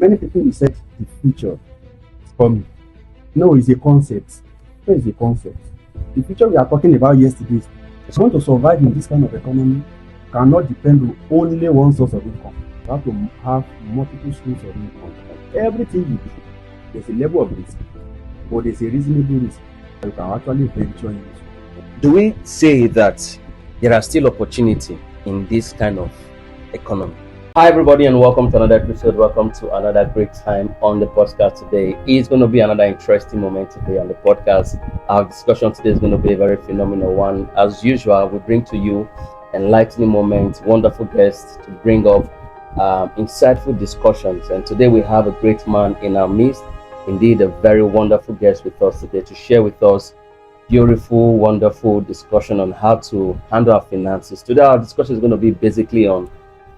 many people will say the future is coming. No, it's a concept. No, it's a concept. The future we are talking about yesterday is going to survive in this kind of economy cannot depend on only one source of income. You have to have multiple streams of income. Everything you do, there's a level of risk, but there's a reasonable risk that you can actually venture into. Do we say that there are still opportunity in this kind of economy? Hi everybody and welcome to another episode. Welcome to another great time on the podcast today. It's going to be another interesting moment today on the podcast. Our discussion today is going to be a very phenomenal one. As usual, we bring to you enlightening moments, wonderful guests to bring up insightful discussions. And today we have a great man in our midst. Indeed, a very wonderful guest with us today to share with us beautiful, wonderful discussion on how to handle our finances. Today, our discussion is going to be basically on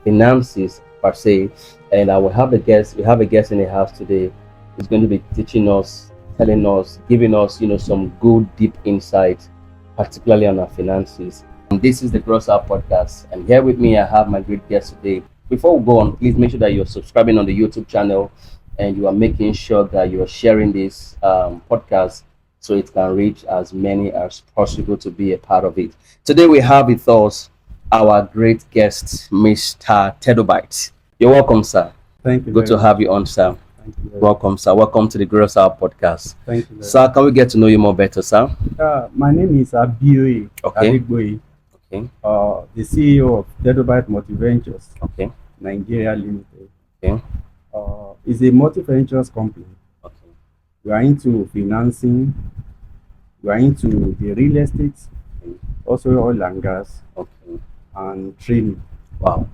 finances per se, and I will have a guest. We have a guest in the house today who's going to be teaching us, telling us, giving us, some good, deep insight, particularly on our finances. And this is the Gross Out Podcast, and here with me, I have my great guest today. Before we go on, please make sure that you're subscribing on the YouTube channel, and you are making sure that you are sharing this podcast so it can reach as many as possible to be a part of it. Today we have with us our great guest, Mr. Tedobite. You're welcome, sir. Thank you. Good to have you on, sir. Thank you. Welcome, sir. Welcome to the Gross Out Podcast. Thank you. Sir, can we get to know you more better, sir? My name is Abioye Okay. Adegboye, Okay. the CEO of Tedobite Multiventures, Okay. Nigeria Limited. Okay. It's a multi-ventures company. Okay. We are into financing, we are into the real estate, also oil and gas, Okay. and training. Wow.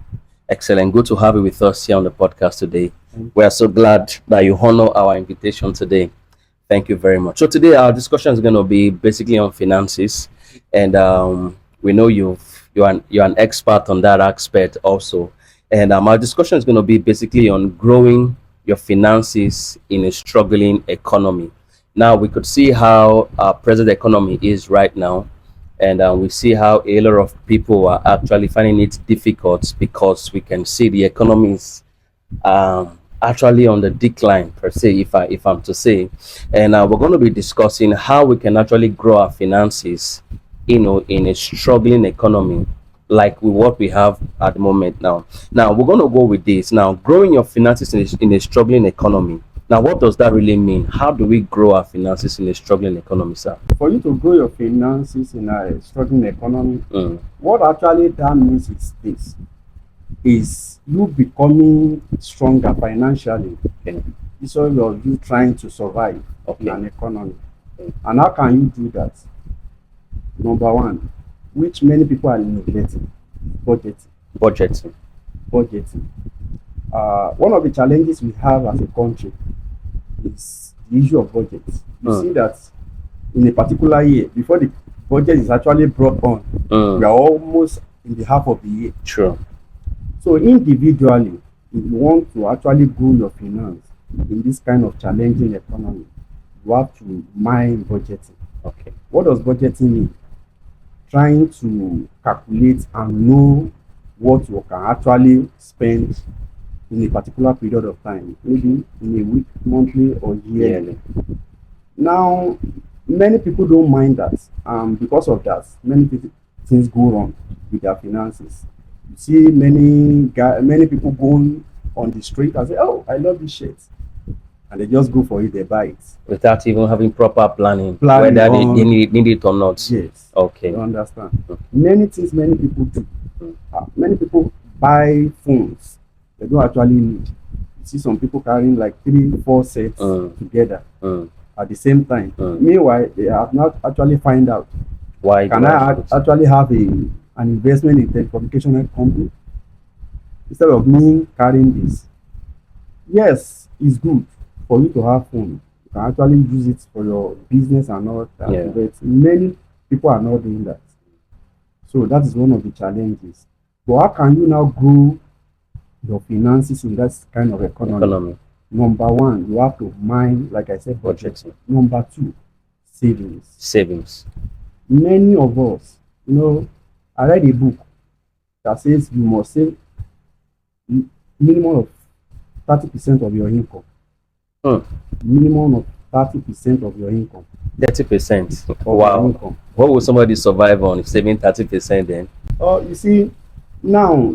Excellent. Good to have you with us here on the podcast today. Thank you. We are so glad that you honor our invitation today. Thank you very much. So today our discussion is going to be basically on finances, and we know you're an expert on that aspect also. And our discussion is going to be basically on growing your finances in a struggling economy. Now we could see how our present economy is right now, and we see how a lot of people are actually finding it difficult because we can see the economy is actually on the decline per se, if I'm to say. And we're going to be discussing how we can actually grow our finances, in a struggling economy like what we have at the moment now. Now we're going to go with this. Now, growing your finances in a struggling economy. Now, what does that really mean? How do we grow our finances in a struggling economy, sir? For you to grow your finances in a struggling economy, what actually that means is this: is you becoming stronger financially. Okay. It's all of you trying to survive in an economy. And how can you do that? Number one, which many people are neglecting, budgeting. Budgeting. One of the challenges we have as a country is the issue of budget. You see that in a particular year, before the budget is actually brought on, we are almost in the half of the year. True. So individually, if you want to actually grow your finance in this kind of challenging economy, you have to mind budgeting. Okay. What does budgeting mean? Trying to calculate and know what you can actually spend in a particular period of time, maybe in a week, monthly, or yearly. Now, many people don't mind that. Because of that, many things go wrong with their finances. You see many people going on the street and say, "Oh, I love this shirt," and they just go for it, they buy it without even having proper planning Planning whether they on- need it or not. Yes. Okay. You understand? Many things many people do. Many people buy phones they don't actually need. You see some people carrying like 3-4 sets together at the same time. Meanwhile, they have not actually find out, Why can do I I actually have an investment in telecommunication company instead of me carrying this? Yes, it's good for you to have phone. You can actually use it for your business and all that. Yeah. But many people are not doing that. So that is one of the challenges. But how can you now grow your finances in that kind of economy? Number one, you have to mind, like I said, budgeting. Number two, savings. Many of us, I read a book that says you must save minimum of 30% of your income. Hmm. Minimum of 30% of your income. 30%. Of your Wow. income. What will somebody survive on if saving 30% then? You see, now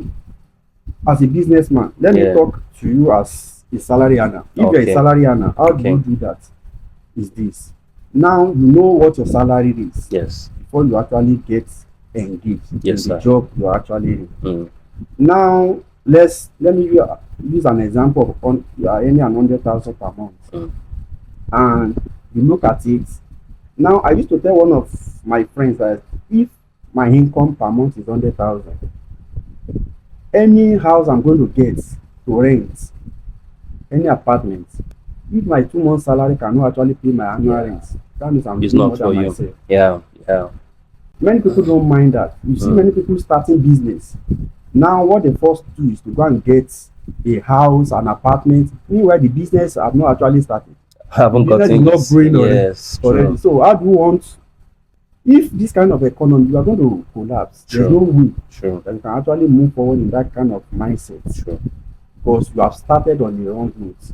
as a businessman, let me Yeah. talk to you as a salary earner. If you're a Okay. salary earner, how do Okay. you do that? Is this. Now you know what your salary is Yes. before you actually get engaged Yes, in the sir. job you're actually in. Mm. Now let me use an example of you are earning 100,000 per month, Mm. and you look at it. Now I used to tell one of my friends that if my income per month is 100,000, any house I'm going to get to rent, any apartment, if my 2 months salary cannot actually pay my annual Yeah. rent, that means I'm It's doing not more for than you. myself. Yeah. Yeah. Many people don't mind that. You see many people starting business. Now what they first do is to go and get a house, an apartment. Meanwhile, the business have not actually started. I haven't The business is gotten not this. growing Yes. already. True. So how do you want, if this kind of economy you are going to collapse, there's no True. way True. that you can actually move forward in that kind of mindset, True. because you have started on the wrong note.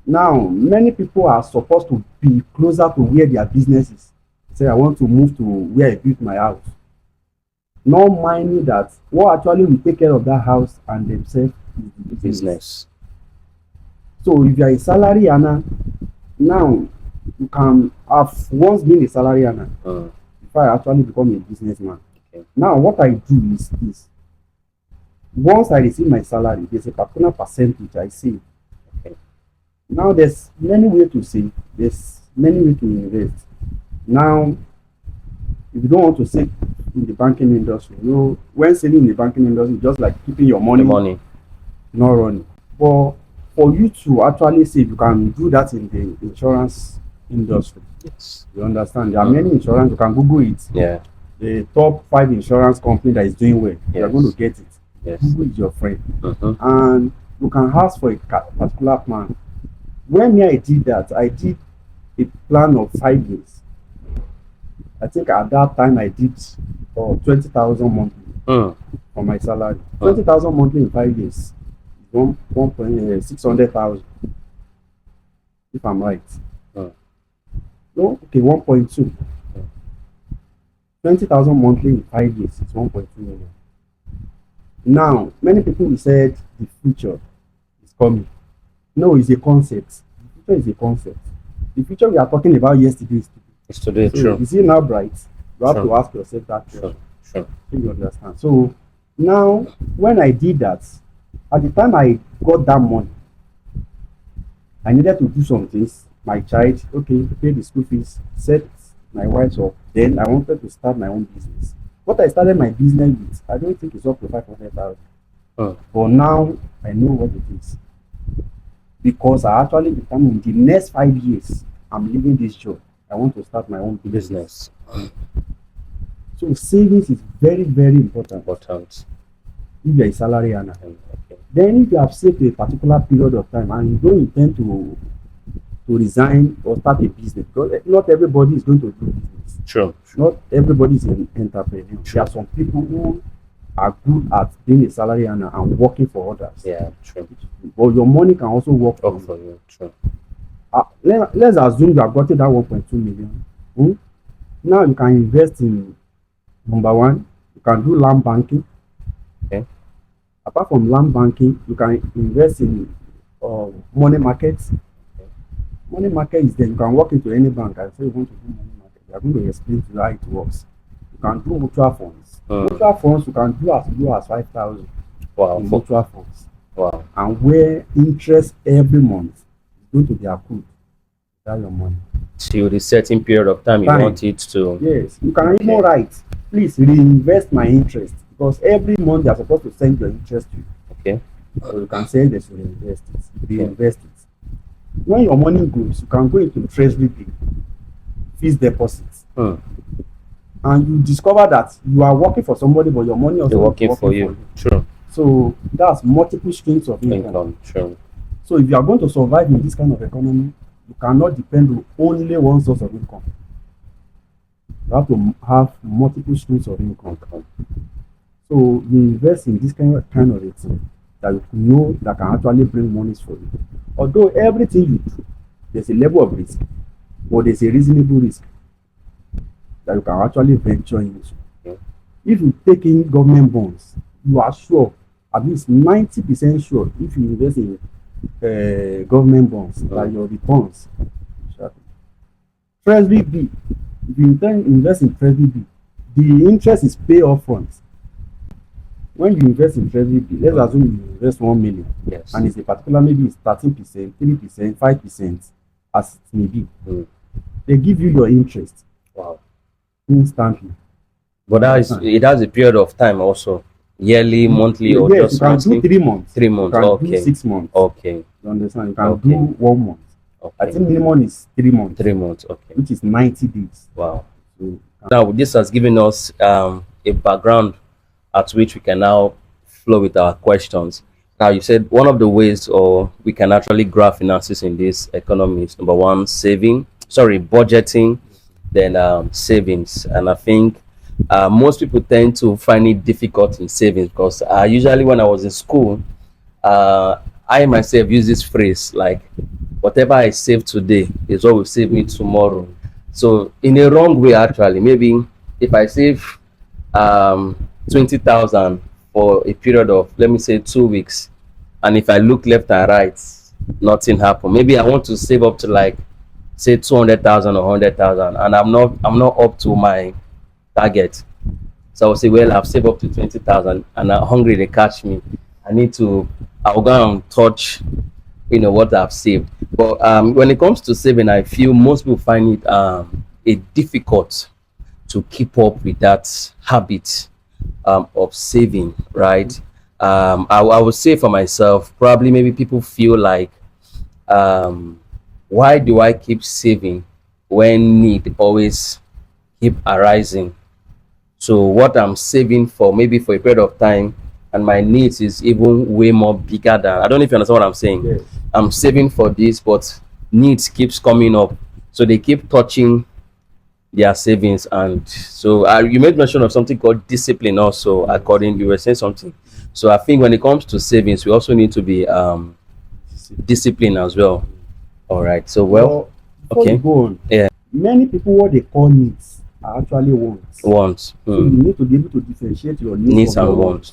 Now, many people are supposed to be closer to where their business is. Say, I want to move to where I built my house. Not minding that what actually will take care of that house and themselves is the business. Business. So if you are a salary earner, now you can have once been a salary earner before I actually become a businessman. Okay. Now what I do is this. Once I receive my salary, there's a particular percentage I save. Okay. Now there's many ways to save, there's many ways to invest. Now, if you don't want to save in the banking industry, you know, when saving in the banking industry, just like keeping your money, not running. But for you to actually save, you can do that in the insurance industry. Yes. You understand? There are many insurance, you can Google it. Yeah. The top 5 insurance company that is doing well, you are going to get it. Yes. Google is your friend. And you can ask for a particular plan. When I did that, I did a plan of 5 years. I think at that time I did 20,000 monthly for my salary. 20,000 monthly in 5 years, 1,600,000, if I'm right. No, okay, 1.2. 20,000 monthly in 5 years is 1.2 million. Now, many people will say the future is coming. No, it's a concept. The future is a concept. The future we are talking about yesterday is today. It's today. So, True. is it now bright? You have True. to ask yourself that question. Sure. So you understand. So now, when I did that, at the time I got that money, I needed to do some things. My child, okay, pay the school fees, set my wife up. Then I wanted to start my own business. What I started my business with, I don't think it's up to 500,000. But now I know what it is, because I actually determined the next 5 years I'm leaving this job. I want to start my own business. So savings is very, very important. If you're a salary earner. Then if you have saved a particular period of time and you don't intend to resign or start a business, because not everybody is going to do business. True. Not everybody is an entrepreneur. There are some people who are good at being a salary earner and working for others. Yeah, true. But your money can also work for you. True. Let's assume you have gotten that 1.2 million. Now you can invest in, number one, you can do land banking. Okay. Apart from land banking, you can invest in money markets. Okay. Money market is there. You can walk into any bank and say you want to do money market. They are going to explain to you how it works. You can do mutual funds. Mutual funds you can do as low as 5,000. Wow. In mutual funds. Wow. And where interest every month is going to be accrued. That's your money. Till the certain period of time you want it to. Yes, you can even write, please reinvest my interest, because every month they are supposed to send your interest to you. Okay. So you can say they should reinvest it. When your money grows, you can go into treasury bill, fixed deposits, and you discover that you are working for somebody, but your money also working for you. True. So that's multiple streams of income. True. So if you are going to survive in this kind of economy, you cannot depend on only one source of income. You have to have multiple streams of income. So you invest in this kind of a thing. that you know that can actually bring monies for you. Although everything you do, there's a level of risk, but there's a reasonable risk that you can actually venture into. Yeah. If you take in government bonds, you are sure, at least 90% sure, if you invest in government bonds, that your returns. Treasury B, if you invest in Treasury B, the interest is pay off front. When you invest in Treasury B, let's assume you invest 1 million, Yes. and it's a particular, maybe it's 13%, 3%, 5%, as it may be. They give you your interest Wow. instantly. But it has a period of time also, yearly, monthly, or yes, just you can monthly? do 3 months. 3 months. You can Okay. do 6 months. Okay. You understand? You can Okay. do 1 month. I Okay. think minimum is 3 months. 3 months. Okay. Which is 90 days. Wow. So, Now, this has given us a background at which we can now flow with our questions. Now, you said one of the ways or we can actually grab finances in this economy is number one, budgeting, then savings. And I think most people tend to find it difficult in savings because usually when I was in school, I myself use this phrase like, whatever I save today is what will save me tomorrow. So in a wrong way, actually, maybe if I save 20,000 for a period of, let me say, 2 weeks, and if I look left and right, nothing happened. Maybe I want to save up to like say 200,000 or 100,000, and I'm not up to my target. So I'll say, well, I've saved up to 20,000, and I'm hungry. They catch me. I'll go and touch, what I've saved. But when it comes to saving, I feel most people find it difficult to keep up with that habit of saving, right? I would say for myself, probably maybe people feel like, why do I keep saving when need always keep arising? So what I'm saving for maybe for a period of time and my needs is even way more bigger than, I don't know if you understand what I'm saying. yes. I'm saving for this, but needs keeps coming up. So they keep touching their savings. And so you made mention of something called discipline also, according, you were saying something. So I think when it comes to savings, we also need to be disciplined as well. All right. So Before okay. you go on, Yeah. many people, what they call needs are actually wants. Wants. So you need to be able to differentiate your Needs from and your wants.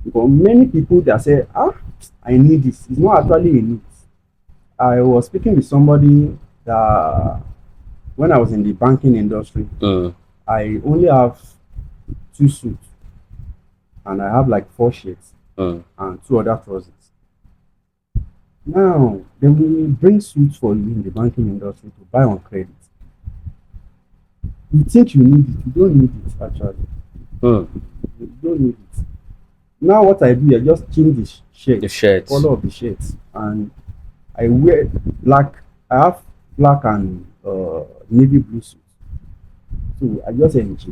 Because many people that say, I need this, it's not actually a need. I was speaking with somebody that when I was in the banking industry, I only have 2 suits and I have like 4 shirts and 2 other trousers. Now, they will bring suits for you in the banking industry to buy on credit. You think you need it, you don't need it actually. You don't need it. Now what I do, I just change the shirts, color of the shirts, and I wear black. I have black and navy blue suits. So I just change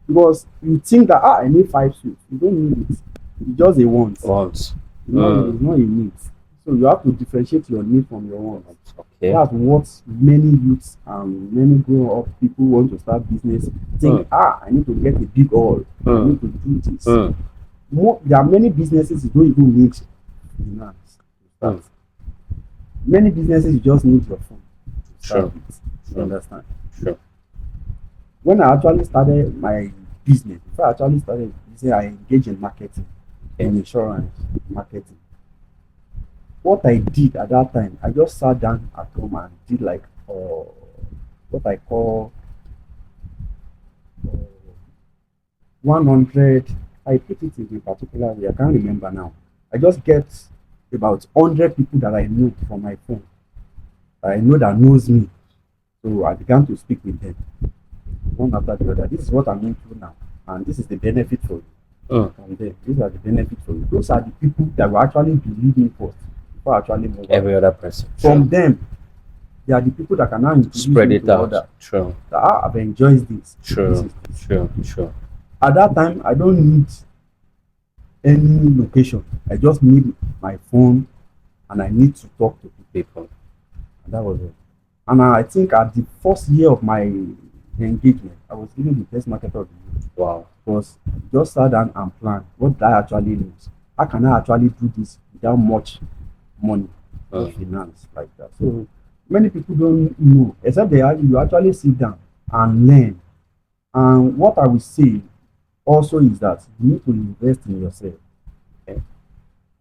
because you think that I need 5 suits. You don't need it. It's just a want. Wants. It's not a need. So you have to differentiate your need from your wants. Okay. That's what many youths and many grown up people want to start business. Think, I need to get a big hall. I need to do this. There are many businesses you don't even need finance to start. Many businesses you just need your phone to start with. You understand? Sure. When I actually started my business, before I actually started business, I engaged in marketing, in insurance marketing. What I did at that time, I just sat down at home and did like what I call 100. I put it in a particular way. I can't remember now. I just get about 100 people that I know from my phone. I know that knows me. So I began to speak with them one after the other. This is what I'm into now, and this is the benefit for you. From there, these are the benefits for you. Those are the people that will actually believe me first before actually move every other person. From them, they are the people that can now spread it out. Other. True. That I've enjoyed this. True. Sure. At that time, I don't need any location. I just need my phone, and I need to talk to people. And that was it. And I think at the first year of my the engagement. I was given the best marketer of the year. Wow. Because just sat down and plan what I actually need. How can I actually do this without much money or finance like that? So many people don't know, except you actually sit down and learn. And what I will say also is that you need to invest in yourself. Okay.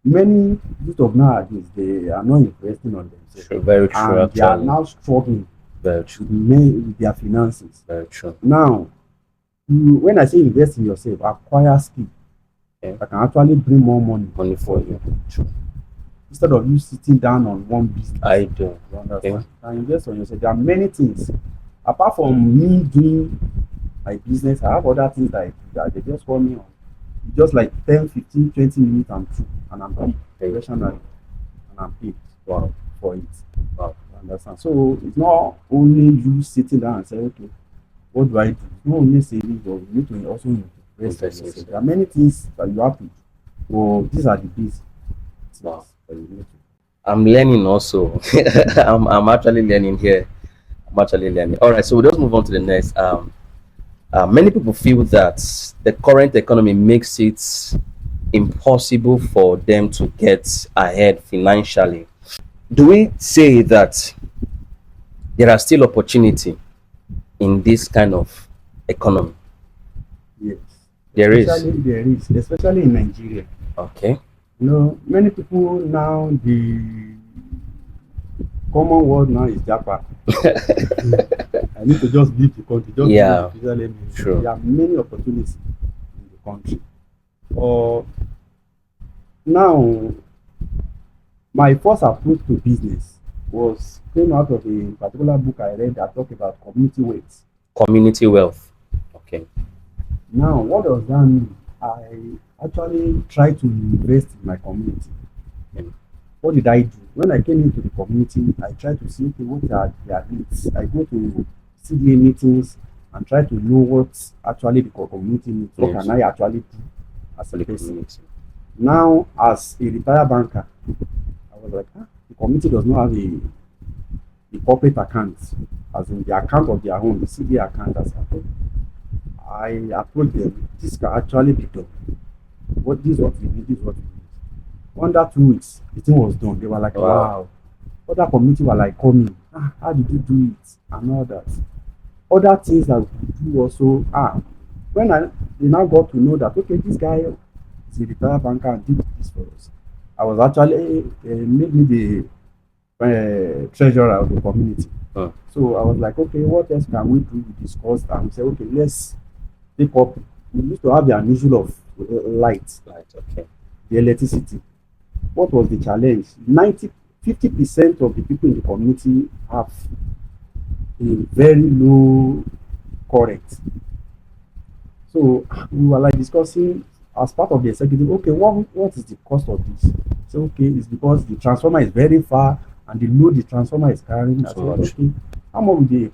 Many youth of nowadays they are not investing on themselves. True, very true. And they are now struggling very true. with their finances. Very true. Now, when I say invest in yourself, acquire skill that can actually bring more money for you. True. Instead of you sitting down on one business. I do. You understand? And invest on yourself. There are many things. Apart from me doing my business, I have other things that I do that they just call me on. Just like 10, 15, 20 minutes and through. And I'm paid professionally. And I'm paid for it. Wow. You understand? So it's not only you sitting down and say, okay, what do I do? It's not only saving, but you need to also invest in yourself. There are many things that you have to do. Well, these are the basics. Wow. I'm learning also. I'm actually learning here. I'm actually learning. All right, so we'll just move on to the next. Many people feel that the current economy makes it impossible for them to get ahead financially. Do we say that there are still opportunity in this kind of economy? Yes. There is, especially in Nigeria. Okay. You know, many people now, the common word now is Japa. I need to just leave the country. True. There are many opportunities in the country. Now, my first approach to business came out of a particular book I read that talked about community wealth. Community wealth. Okay. Now, what does that mean? I actually try to invest in my community. What did I do? When I came into the community, I tried to see, okay, what are their needs. I go to CDA meetings and try to know what actually the community needs. What can I actually do as a person? Now, as a retired banker, I was like, the community does not have a corporate account, as in the account of their own, the CDA account as well. I approached them. This can actually be done. This is what we need. This is what we need. Under 2 weeks, the thing was done. They were like, wow. Other community were like, coming. How did you do it? And all that. Other things that we do also. When they now got to know that, okay, this guy is a retired banker and did this for us. I was actually made me the treasurer of the community. So I was like, okay, what else can we do? We discussed and we said, okay, let's take up. We used to have the unusual of light. Okay. The electricity. What was the challenge? 50% of the people in the community have a very low current. So we were like discussing as part of the executive, okay, what is the cost of this? So okay, it's because the transformer is very far and the load the transformer is carrying. I said, okay, how much will the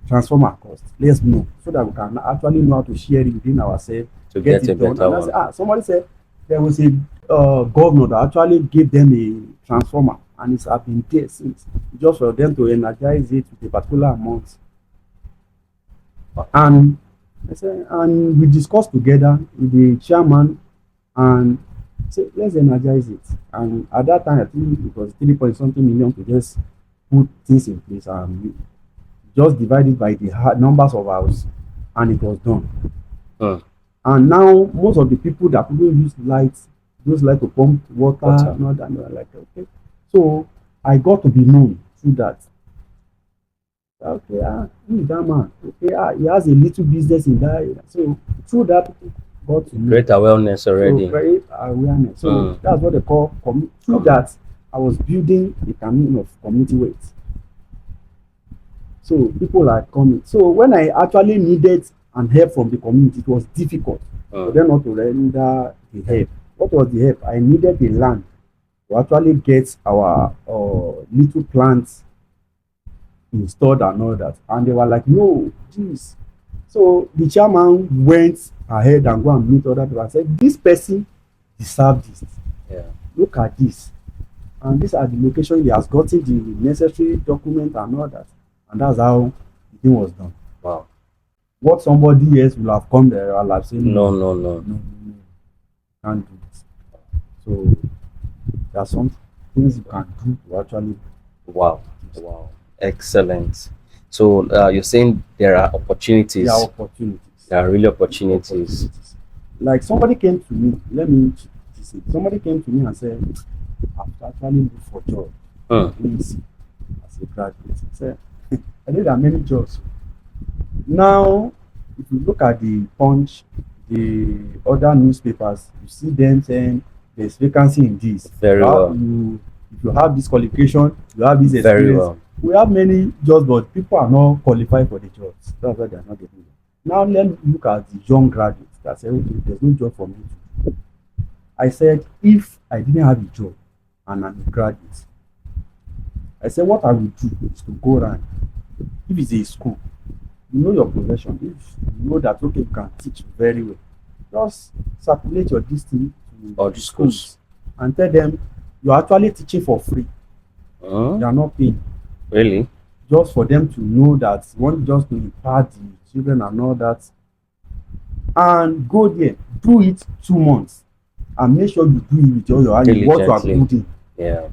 transformer cost? Let's know so that we can actually know how to share it within ourselves to get it done. And I said, somebody said there was a governor that actually gave them a transformer and it's been there since, just for them to energize it with a particular amount. And I said, and we discussed together with the chairman and said, let's energize it. And at that time, I think it was 3-point-something million to just put things in place, and we just divided by the numbers of hours, and it was done. And now most of the people that people use lights, those like to pump water. Not that, like, okay. So I got to be known through that. Okay, who is that man? Okay, he has a little business in that area. So through that, got to great awareness already. So great awareness. So that's what they call through that. I was building a community of community weight. So people are coming. So when I actually needed and help from the community, it was difficult for them not to render the help. What was the help? I needed the land to actually get our little plants installed and all that. And they were like, no, geez. So the chairman went ahead and go and meet other people and said, this person deserves this. Yeah. Look at this. And these are the location he has gotten the necessary document and all that. And that's how the thing was done. Wow. what somebody else will have come there and have said, No, no, no, no. no, can't do this. So there are some things you can do to actually Wow. Wow. Excellent. So you're saying there are opportunities. there are opportunities. There are really opportunities. Like somebody came to me, let me say, somebody came to me and said, I've actually looked for job as a graduate. I said, I know there are many jobs. Now, if you look at the Punch, the other newspapers, you see them saying there's vacancy in this. Very well. If you have this qualification, you have this experience. Very well. We have many jobs, but people are not qualified for the jobs. That's why they are not getting it. Now let's look at the young graduates that say, okay, there's no job for me to do. I said, if I didn't have a job and I'm a graduate, I said, what I will do is to go around. If it's a school, you know your profession. If you know that, okay, you can teach very well, just circulate your distance to Or the schools. and tell them you're actually teaching for free. They are not paying. Really? Just for them to know that you want just to impart the children and all that. And go there, do it 2 months, and make sure you do it with all your hand, what you are Diligently. putting. Yeah.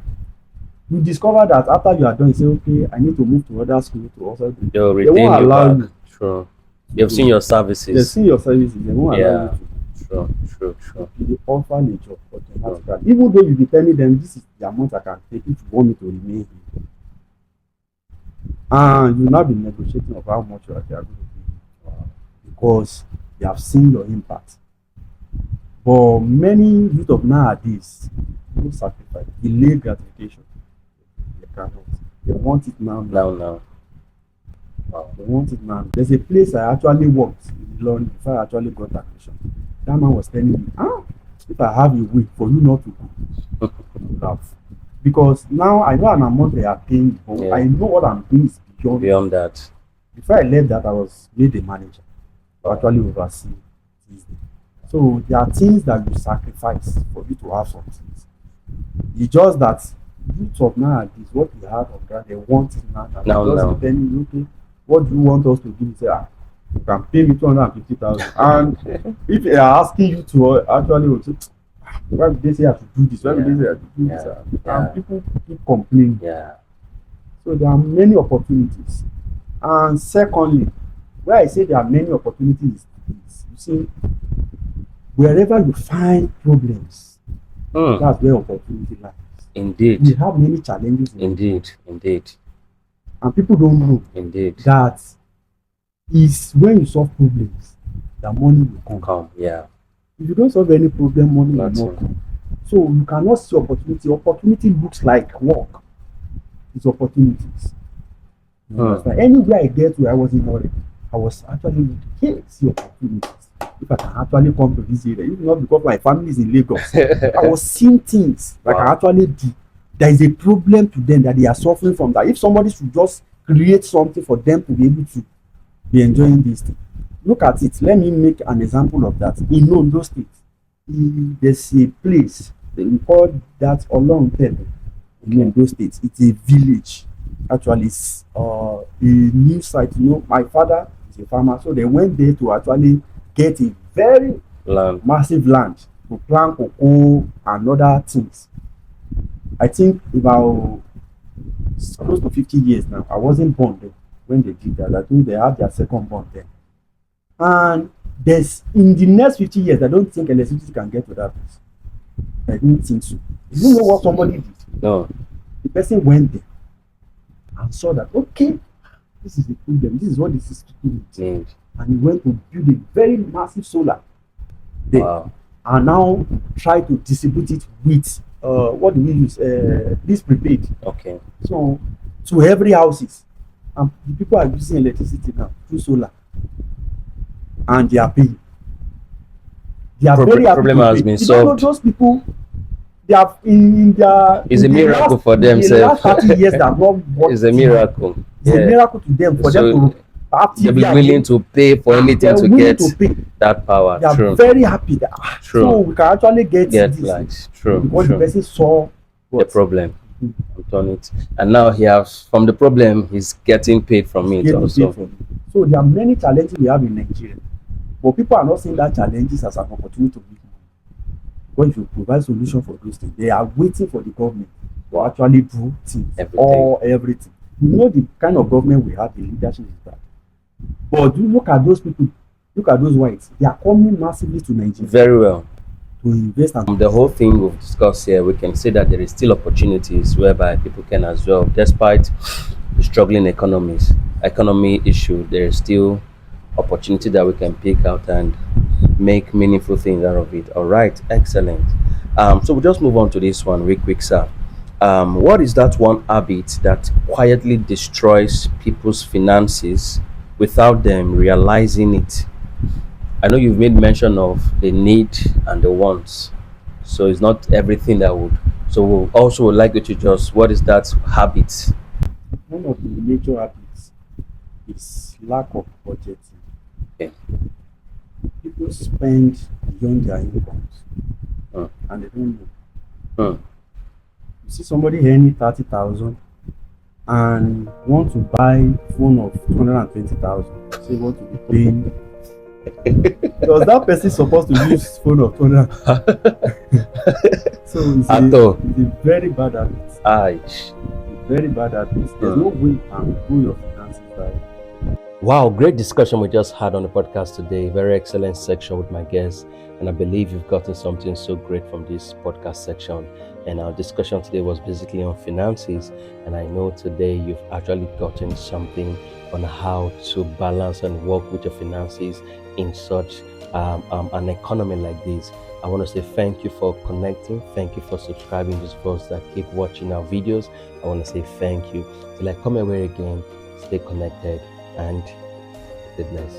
You discover that after you are done, you say, okay, I need to move to other school to also do. They'll They retain won't you allow back. you. True. You've seen your They services. see your services, they won't allow Yeah. you True. True. True. to. They offer a job automatically. Even though you be telling them this is the amount I can take if you want me to remain here. And you will not be negotiating of how much they are going to pay you, because they have seen your impact. But many youth of nowadays no sacrifice, delay gratification. They cannot. They want it now. Now. Wow. They want it now. There's a place I actually worked in London before I actually got admission. That man was telling me, if I have a way for you not to go, you have. Because now I know an amount they are paying, but Yeah. I know what I'm doing is Beyond that. Before I left that, I was made a manager. I actually oversee things. So there are things that you sacrifice for you to have some things. It's just that youth of nowadays, what we have of that, they want it now. Now. Telling you, okay, what do you want us to do? You say, you can pay me 250,000. And if they are asking you to actually, why would they say I have to do this? Why would they say I have to do this? And people keep complaining. Yeah. So there are many opportunities. And secondly, where I say there are many opportunities is, you see, wherever you find problems, that's where opportunity lies. Indeed. We have many challenges. Indeed. And people don't know that is when you solve problems, the money will come. Yeah. If you don't solve any problem, money will not come. So you cannot see opportunity. Opportunity looks like work. It's opportunities. Anywhere I get to, I was in already. I was actually looking, see opportunities. If I can actually come to this area, even not because my family is in Lagos, I was seeing things like I actually did. There is a problem to them that they are suffering from. That if somebody should just create something for them to be able to be enjoying this thing. Look at it. Let me make an example of that. In Ondo State, there's a place we call that Olontedo. In Ondo State, it's a village. Actually, it's a new site. You know, my father is a farmer, so they went there to actually get a very massive land to plant cocoa and other things. I think about close to 50 years now. I wasn't born then when they did that. I think they had their second born then. And there's in the next 50 years, I don't think electricity can get to that place. I don't think so. You know what somebody did? No. The person went there and saw that, okay, this is the problem. This is what this is need. And he went to build a very massive solar there. Wow. And now try to distribute it with what do we use? This prepaid. Okay. So to every houses. And the people are using electricity now through solar. And they are paying. They are very happy. Problem has been solved. Those people, they have in their. It's a miracle for them. In the last 30 years, they have not worked. It's a miracle. It's a miracle to them for them to have they'll be willing to pay for anything to get that power. They are very happy that so we can actually get this. Light. True. Because the person saw the problem. On it. And now he has from the problem he's getting paid from it also. So there are many challenges we have in Nigeria, but people are not seeing that challenges as an opportunity to make money. Because if you provide solution for those things, they are waiting for the government to actually do things or everything. You know the kind of government we have, the leadership is bad. But do look at those people, look at those whites. They are coming massively to Nigeria Very well. to invest. And The whole thing we've discussed here, we can see that there is still opportunities whereby people can as well, despite the struggling economy issue, there is still opportunity that we can pick out and make meaningful things out of it. All right, excellent. So we'll just move on to this one real quick, sir. What is that one habit that quietly destroys people's finances without them realizing it? I know you've made mention of the need and the wants, so it's not everything that would. So we'll also would like you to just, what is that habit? one of the major habits is lack of budgeting. Okay. People spend beyond their incomes Hmm. and they don't know. Hmm. You see somebody earning 30,000 and want to buy phone of 220,000. Say want to be paying. Does that person supposed to use phone of 200? So it's At all. it's a very bad habit. Aye. Very bad habit. There's no way you can grow your finances by. Wow, great discussion we just had on the podcast today. Very excellent section with my guests. And I believe you've gotten something so great from this podcast section. And our discussion today was basically on finances. And I know today you've actually gotten something on how to balance and work with your finances in such an economy like this. I want to say thank you for connecting. Thank you for subscribing to those that keep watching our videos. I want to say thank you. Till I come away again, stay connected and goodness.